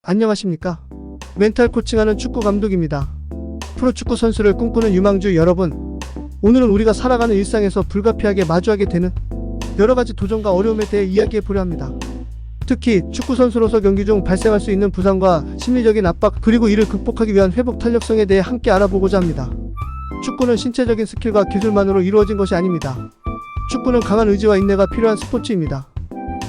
안녕하십니까? 멘탈 코칭하는 축구 감독입니다. 프로축구 선수를 꿈꾸는 유망주 여러분, 오늘은 우리가 살아가는 일상에서 불가피하게 마주하게 되는 여러가지 도전과 어려움에 대해 이야기해 보려 합니다. 특히 축구 선수로서 경기 중 발생할 수 있는 부상과 심리적인 압박, 그리고 이를 극복하기 위한 회복 탄력성에 대해 함께 알아보고자 합니다. 축구는 신체적인 스킬과 기술만으로 이루어진 것이 아닙니다. 축구는 강한 의지와 인내가 필요한 스포츠입니다.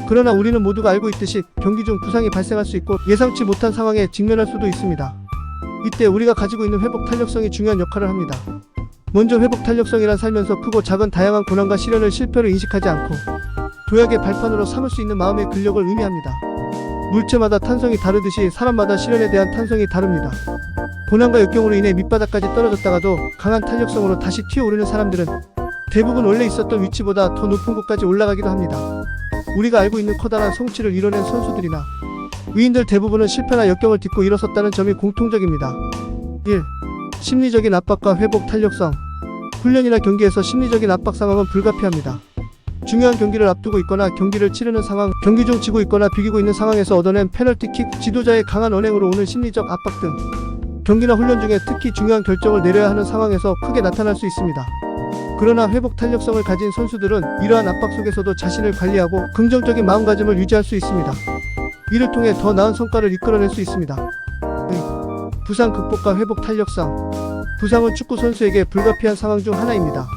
그러나 우리는 모두가 알고 있듯이 경기 중 부상이 발생할 수 있고 예상치 못한 상황에 직면할 수도 있습니다. 이때 우리가 가지고 있는 회복 탄력성이 중요한 역할을 합니다. 먼저 회복 탄력성이란 살면서 크고 작은 다양한 고난과 시련을 실패로 인식하지 않고 도약의 발판으로 삼을 수 있는 마음의 근력을 의미합니다. 물체마다 탄성이 다르듯이 사람마다 시련에 대한 탄성이 다릅니다. 고난과 역경으로 인해 밑바닥까지 떨어졌다가도 강한 탄력성으로 다시 튀어오르는 사람들은 대부분 원래 있었던 위치보다 더 높은 곳까지 올라가기도 합니다. 우리가 알고 있는 커다란 성취를 이뤄낸 선수들이나 위인들 대부분은 실패나 역경을 딛고 일어섰다는 점이 공통적입니다. 1. 심리적인 압박과 회복 탄력성. 훈련이나 경기에서 심리적인 압박 상황은 불가피합니다. 중요한 경기를 앞두고 있거나 경기를 치르는 상황, 경기 중 지고 있거나 비기고 있는 상황에서 얻어낸 페널티킥, 지도자의 강한 언행으로 오는 심리적 압박 등 경기나 훈련 중에 특히 중요한 결정을 내려야 하는 상황에서 크게 나타날 수 있습니다. 그러나 회복 탄력성을 가진 선수들은 이러한 압박 속에서도 자신을 관리하고 긍정적인 마음가짐을 유지할 수 있습니다. 이를 통해 더 나은 성과를 이끌어낼 수 있습니다. 부상 극복과 회복 탄력성. 부상은 축구 선수에게 불가피한 상황 중 하나입니다.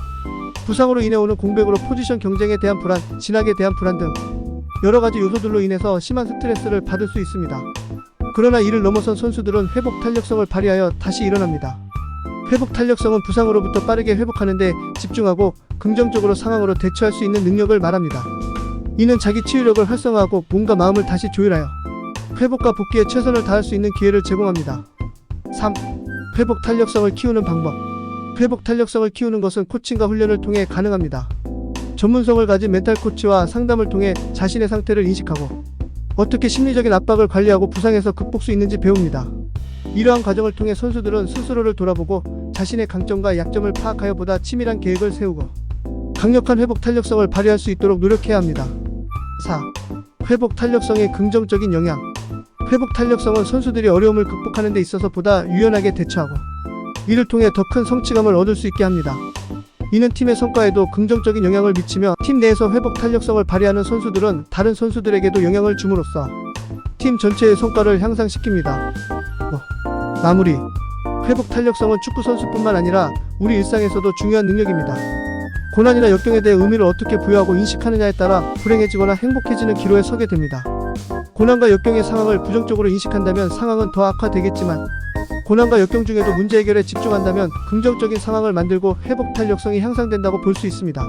부상으로 인해 오는 공백으로 포지션 경쟁에 대한 불안, 진학에 대한 불안 등 여러가지 요소들로 인해서 심한 스트레스를 받을 수 있습니다. 그러나 이를 넘어선 선수들은 회복 탄력성을 발휘하여 다시 일어납니다. 회복 탄력성은 부상으로부터 빠르게 회복하는 데 집중하고 긍정적으로 상황으로 대처할 수 있는 능력을 말합니다. 이는 자기 치유력을 활성화하고 몸과 마음을 다시 조율하여 회복과 복귀에 최선을 다할 수 있는 기회를 제공합니다. 3. 회복 탄력성을 키우는 방법. 회복 탄력성을 키우는 것은 코칭과 훈련을 통해 가능합니다. 전문성을 가진 멘탈 코치와 상담을 통해 자신의 상태를 인식하고 어떻게 심리적인 압박을 관리하고 부상에서 극복 수 있는지 배웁니다. 이러한 과정을 통해 선수들은 스스로를 돌아보고 자신의 강점과 약점을 파악하여 보다 치밀한 계획을 세우고 강력한 회복 탄력성을 발휘할 수 있도록 노력해야 합니다. 4. 회복 탄력성의 긍정적인 영향. 회복 탄력성은 선수들이 어려움을 극복하는 데 있어서 보다 유연하게 대처하고 이를 통해 더 큰 성취감을 얻을 수 있게 합니다. 이는 팀의 성과에도 긍정적인 영향을 미치며 팀 내에서 회복 탄력성을 발휘하는 선수들은 다른 선수들에게도 영향을 줌으로써 팀 전체의 성과를 향상시킵니다. 마무리. 회복 탄력성은 축구 선수뿐만 아니라 우리 일상에서도 중요한 능력입니다. 고난이나 역경에 대해 의미를 어떻게 부여하고 인식하느냐에 따라 불행해지거나 행복해지는 기로에 서게 됩니다. 고난과 역경의 상황을 부정적으로 인식한다면 상황은 더 악화되겠지만 고난과 역경 중에도 문제 해결에 집중한다면 긍정적인 상황을 만들고 회복 탄력성이 향상된다고 볼 수 있습니다.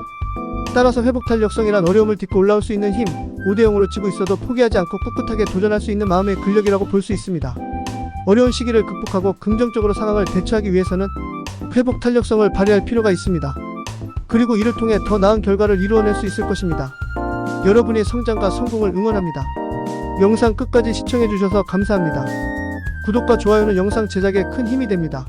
따라서 회복 탄력성이란 어려움을 딛고 올라올 수 있는 힘, 5대0으로 지고 있어도 포기하지 않고 꿋꿋하게 도전할 수 있는 마음의 근력이라고 볼 수 있습니다. 어려운 시기를 극복하고 긍정적으로 상황을 대처하기 위해서는 회복 탄력성을 발휘할 필요가 있습니다. 그리고 이를 통해 더 나은 결과를 이루어낼 수 있을 것입니다. 여러분의 성장과 성공을 응원합니다. 영상 끝까지 시청해주셔서 감사합니다. 구독과 좋아요는 영상 제작에 큰 힘이 됩니다.